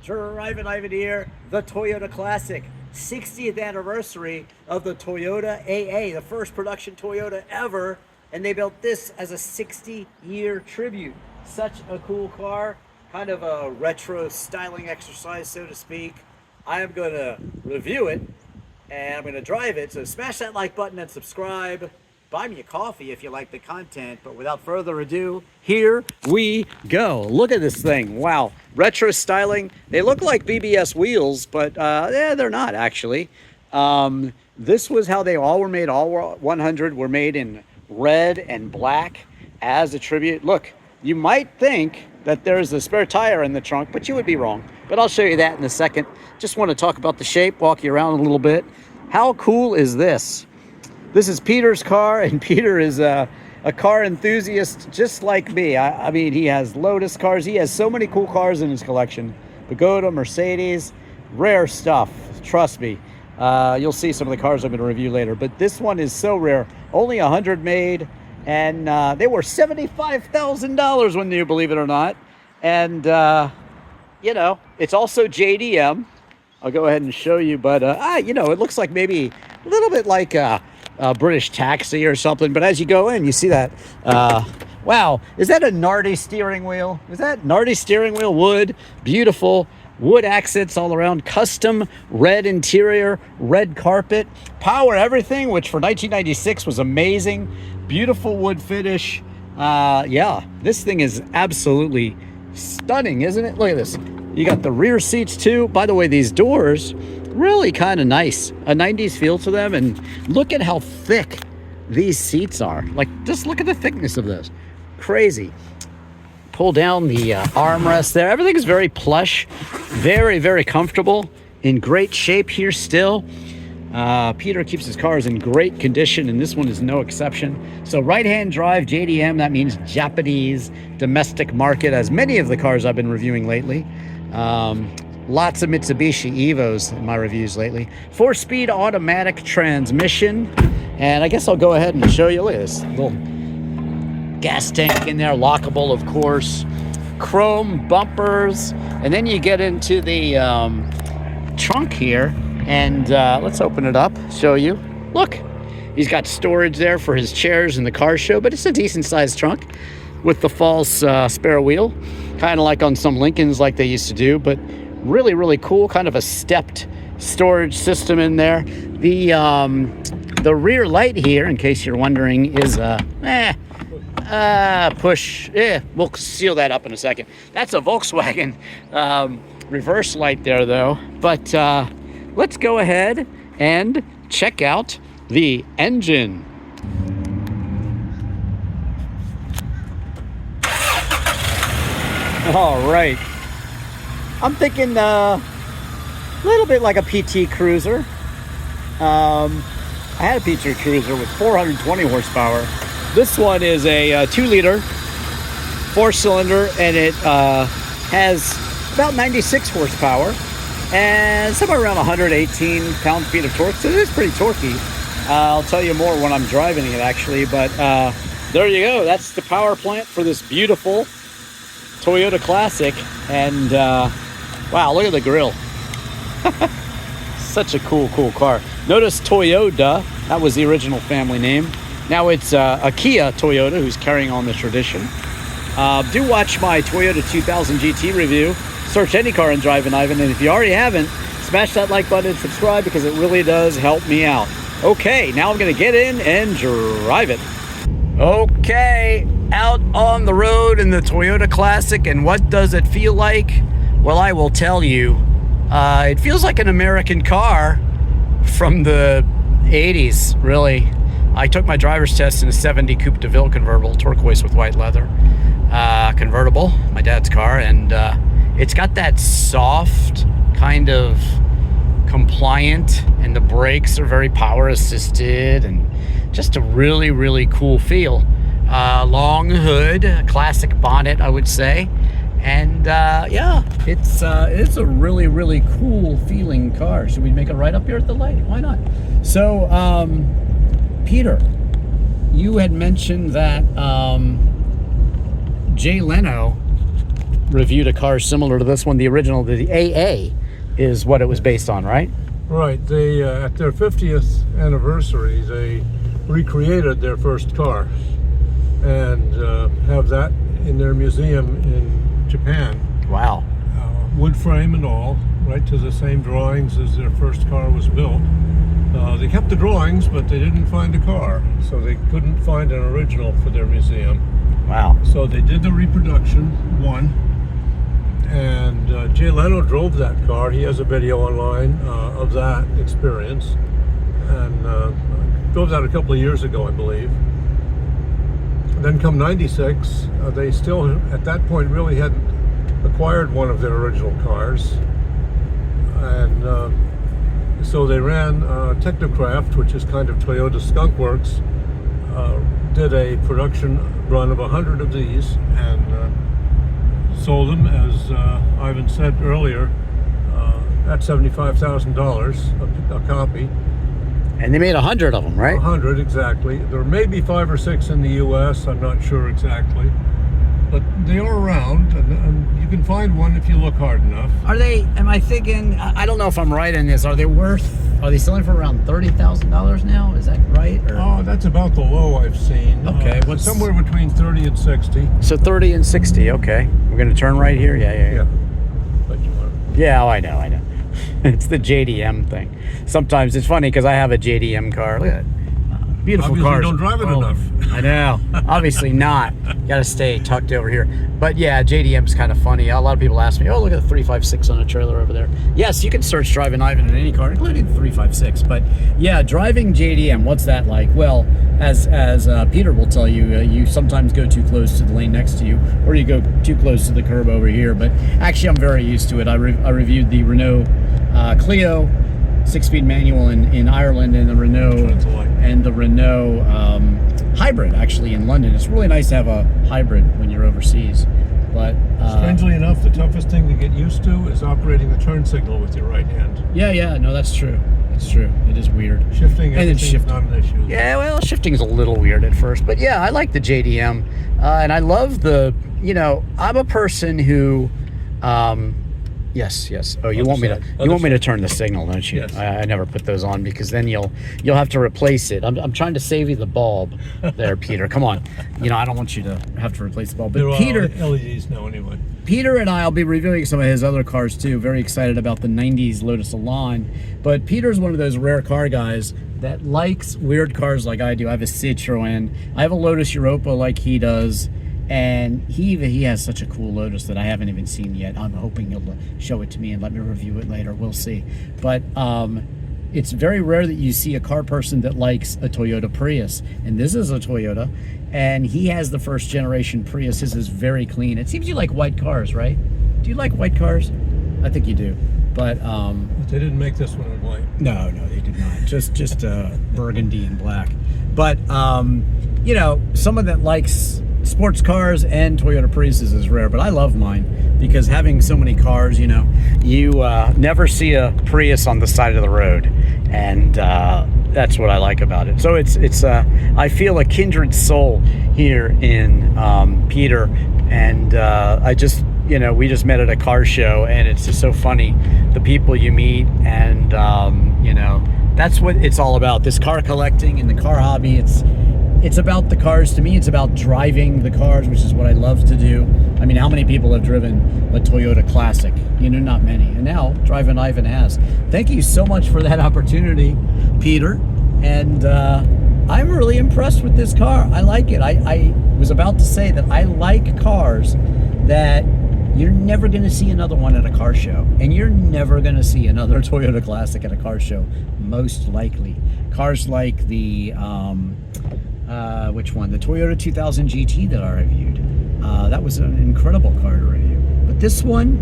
Drivin Ivan here, the Toyota Classic, 60th anniversary of the Toyota AA, the first production Toyota ever, and they built this as a 60-year tribute. Such a cool car, kind of a retro styling exercise, so to speak. I am going to review it, and I'm going to drive it, so smash that like button and subscribe. Buy me a coffee if you like the content, but without further ado, here we go. Look at this thing. Wow. Retro styling. They look like BBS wheels, but they're not actually. This was how they all were made. All 100 were made in red and black as a tribute. Look, you might think that there's a spare tire in the trunk, but you would be wrong. But I'll show you that in a second. Just want to talk about the shape, walk you around a little bit. How cool is this? This is Peter's car, and Peter is a car enthusiast just like me. I mean, he has Lotus cars. He has so many cool cars in his collection. Pagoda, Mercedes, rare stuff. Trust me. You'll see some of the cars I'm going to review later. But this one is so rare. Only 100 made, and they were $75,000 when you believe it or not. And, you know, it's also JDM. I'll go ahead and show you. But, you know, it looks like maybe a little bit like a British Taxi or something, but as you go in, you see that. Wow, is that a Nardi steering wheel? Is that Nardi steering wheel? Wood, beautiful wood accents all around, custom red interior, red carpet, power everything, which for 1996 was amazing. Beautiful wood finish. Yeah, this thing is absolutely stunning, isn't it? Look at this. You got the rear seats too. By the way, these doors, really kind of nice, a 90s feel to them. And look at how thick these seats are. Like, just look at the thickness of this. Crazy. Pull down the armrest there. Everything is very plush, very, very comfortable, in great shape here still. Peter keeps his cars in great condition, and this one is no exception. So right-hand drive, JDM, that means Japanese domestic market, as many of the cars I've been reviewing lately. Lots of Mitsubishi Evos in my reviews lately. 4-speed automatic transmission. And I guess I'll go ahead and show you. Look at this little gas tank in there, lockable, of course. Chrome bumpers. And then you get into the trunk here. And let's open it up, show you. Look, he's got storage there for his chairs in the car show, but it's a decent sized trunk with the false spare wheel. Kind of like on some Lincolns like they used to do, but really, really cool. Kind of a stepped storage system in there. The rear light here, in case you're wondering, is push. We'll seal that up in a second. That's a Volkswagen reverse light there, though. But let's go ahead and check out the engine. All right. I'm thinking a little bit like a PT Cruiser. I had a PT Cruiser with 420 horsepower. This one is a 2-liter, 4-cylinder, and it has about 96 horsepower and somewhere around 118 pound-feet of torque. So it is pretty torquey. I'll tell you more when I'm driving it, actually. But there you go. That's the power plant for this beautiful Toyota Classic. And wow, look at the grill. Such a cool car. Notice Toyota, that was the original family name. Now it's a Kia Toyota who's carrying on the tradition. Do watch my Toyota 2000 GT review. Search any car in Drivin Ivan, and if you already haven't, smash that like button and subscribe, because it really does help me out. Okay, now I'm gonna get in and drive it. Okay, out on the road in the Toyota Classic, and what does it feel like? Well, I will tell you. It feels like an American car from the 80s, really. I took my driver's test in a 70 Coupe de Ville convertible, turquoise with white leather convertible, my dad's car, and it's got that soft kind of compliant, and the brakes are very power assisted, and just a really, really cool feel. Long hood, classic bonnet, I would say. And yeah, it's a really, really cool feeling car. Should we make a right up here at the light? Why not? So, Peter, you had mentioned that Jay Leno reviewed a car similar to this one. The original, the AA, is what it was based on, right? Right. They at their 50th anniversary, they recreated their first car and have that in their museum in Japan. Wow. Wood frame and all, right to the same drawings as their first car was built. They kept the drawings, but they didn't find a car, so they couldn't find an original for their museum. Wow. So they did the reproduction one, and Jay Leno drove that car. He has a video online of that experience, and drove that a couple of years ago, I believe. And then come 96, they still, at that point, really hadn't acquired one of their original cars, and so they ran Technocraft, which is kind of Toyota Skunk Works, did a production run of 100 of these and sold them, as Ivan said earlier, at $75,000 a copy. And they made 100 of them, right? 100, exactly. There may be 5 or 6 in the U.S., I'm not sure exactly. But they are around, and you can find one if you look hard enough. Are they, am I thinking, I don't know if I'm right in this, are they selling for around $30,000 now? Is that right? Or? Oh, that's about the low I've seen. Okay. What's somewhere between 30 and 60. So 30 and 60, okay. We're going to turn right here? Yeah. But you are. Yeah, oh, I know. It's the JDM thing. Sometimes it's funny because I have a JDM car. Look at it. Beautiful Obviously cars. don't drive it enough. I know. Obviously not. Got to stay tucked over here. But yeah, JDM's kind of funny. A lot of people ask me, oh, look at the 356 on a trailer over there. Yes, you can search Drivin Ivan in any car, including the 356. But yeah, driving JDM, what's that like? Well, as Peter will tell you, you sometimes go too close to the lane next to you, or you go too close to the curb over here. But actually, I'm very used to it. I reviewed the Renault Clio 6-speed manual in Ireland, and the Renault hybrid actually in London. It's really nice to have a hybrid when you're overseas. But strangely enough, the toughest thing to get used to is operating the turn signal with your right hand. Yeah, no, that's true. It's true. It is weird. Shifting is not an issue. Yeah, well, shifting's a little weird at first, but yeah, I like the JDM, and I love the. I'm a person who. Yes. Oh, you want me to turn the signal, don't you? Yes. I never put those on because then you'll have to replace it. I'm trying to save you the bulb there, Peter. Come on. I don't want you to have to replace the bulb. But Peter, LEDs now anyway. Peter and I'll be reviewing some of his other cars too. Very excited about the 90s Lotus Elan. But Peter's one of those rare car guys that likes weird cars like I do. I have a Citroen. I have a Lotus Europa like he does. And he has such a cool Lotus that I haven't even seen yet. I'm hoping he'll show it to me and let me review it later. We'll see. But it's very rare that you see a car person that likes a Toyota Prius. And this is a Toyota. And he has the first generation Prius. His is very clean. It seems you like white cars, right? Do you like white cars? I think you do. But they didn't make this one in white. No, they did not. Just burgundy and black. But someone that likes sports cars and Toyota Priuses is rare, but I love mine because having so many cars, you never see a Prius on the side of the road, and that's what I like about it. So it's I feel a kindred soul here in Peter, and I just we just met at a car show, and it's just so funny the people you meet, and that's what it's all about. This car collecting and the car hobby. It's about the cars. To me, it's about driving the cars, which is what I love to do. I mean, how many people have driven a Toyota Classic? Not many. And now, Drivin Ivan has. Thank you so much for that opportunity, Peter. And I'm really impressed with this car. I like it. I was about to say that I like cars that you're never going to see another one at a car show. And you're never going to see another Toyota Classic at a car show, most likely. Cars like the... which one? The Toyota 2000 GT that I reviewed. That was an incredible car to review. But this one,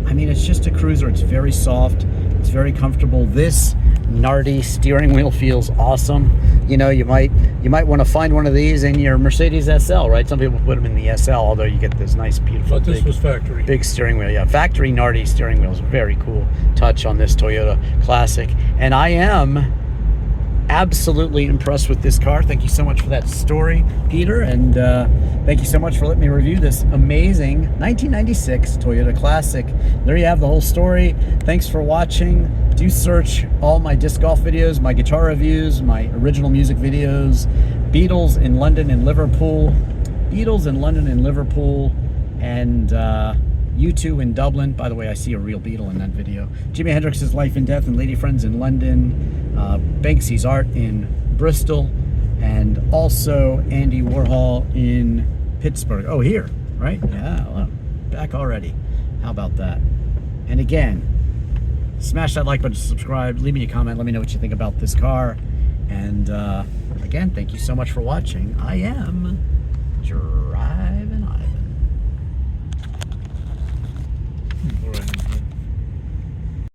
I mean, it's just a cruiser. It's very soft. It's very comfortable. This Nardi steering wheel feels awesome. You might want to find one of these in your Mercedes SL, right? Some people put them in the SL, although you get this nice, beautiful, but this was factory. Big steering wheel. Yeah, factory Nardi steering wheel is a very cool touch on this Toyota Classic. And I am absolutely impressed with this car. Thank you so much for that story, Peter, and thank you so much for letting me review this amazing 1996 Toyota Classic. There you have the whole story. Thanks for watching. Do search all my disc golf videos, my guitar reviews, my original music videos, Beatles in London and Liverpool, Beatles in London and Liverpool, and U2 in Dublin. By the way, I see a real Beatle in that video. Jimi Hendrix's Life and Death and Lady Friends in London, Banksy's Art in Bristol, and also Andy Warhol in Pittsburgh. Oh, here, right? Yeah, well, back already. How about that? And again, smash that like button, subscribe, leave me a comment, let me know what you think about this car. And again, thank you so much for watching. I am Drivin